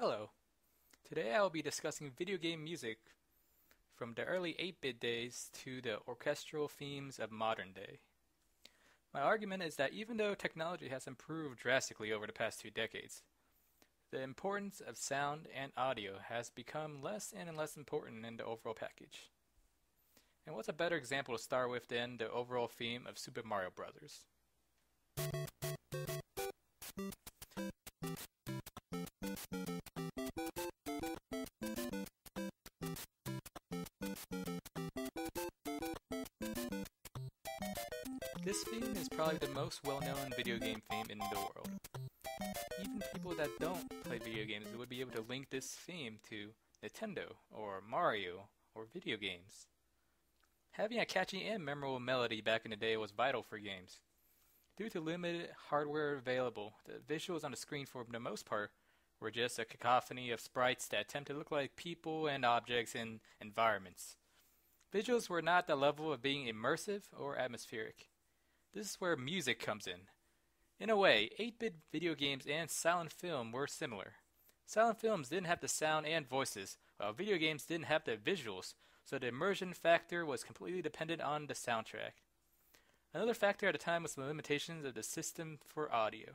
Hello. Today I will be discussing video game music from the early 8-bit days to the orchestral themes of modern day. My argument is that even though technology has improved drastically over the past 2 decades, the importance of sound and audio has become less and less important in the overall package. And what's a better example to start with than the overall theme of Super Mario Bros. This theme is probably the most well-known video game theme in the world. Even people that don't play video games would be able to link this theme to Nintendo, or Mario, or video games. Having a catchy and memorable melody back in the day was vital for games. Due to limited hardware available, the visuals on the screen for the most part were just a cacophony of sprites that attempt to look like people and objects in environments. Visuals were not the level of being immersive or atmospheric. This is where music comes in. In a way, 8-bit video games and silent film were similar. Silent films didn't have the sound and voices, while video games didn't have the visuals, so the immersion factor was completely dependent on the soundtrack. Another factor at the time was the limitations of the system for audio.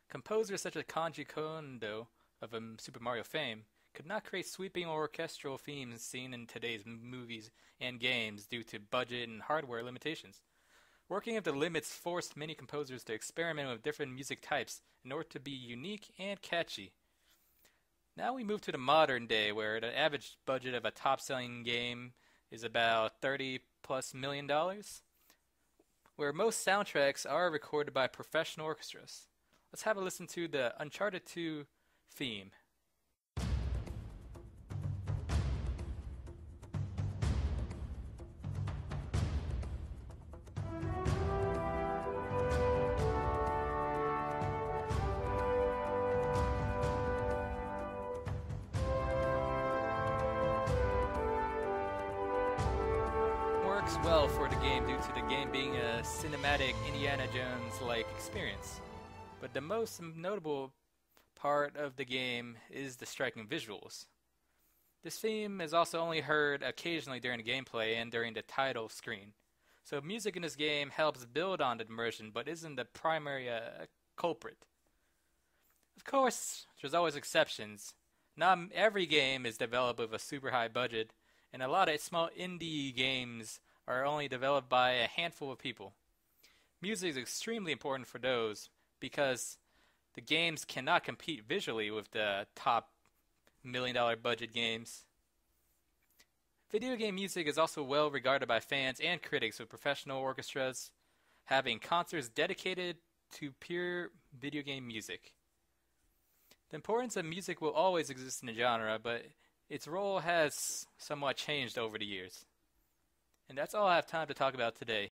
Composers such as Kanji Kondo of Super Mario fame could not create sweeping orchestral themes seen in today's movies and games due to budget and hardware limitations. Working at the limits forced many composers to experiment with different music types in order to be unique and catchy. Now we move to the modern day where the average budget of a top-selling game is about $30+ million, where most soundtracks are recorded by professional orchestras. Let's have a listen to the Uncharted 2 theme. Works well for the game due to the game being a cinematic Indiana Jones-like experience. But the most notable part of the game is the striking visuals. This theme is also only heard occasionally during the gameplay and during the title screen. So music in this game helps build on the immersion but isn't the primary culprit. Of course, there's always exceptions. Not every game is developed with a super high budget, and a lot of small indie games are only developed by a handful of people. Music is extremely important for those because the games cannot compete visually with the top million-dollar budget games. Video game music is also well regarded by fans and critics, with professional orchestras having concerts dedicated to pure video game music. The importance of music will always exist in the genre, but its role has somewhat changed over the years. And that's all I have time to talk about today.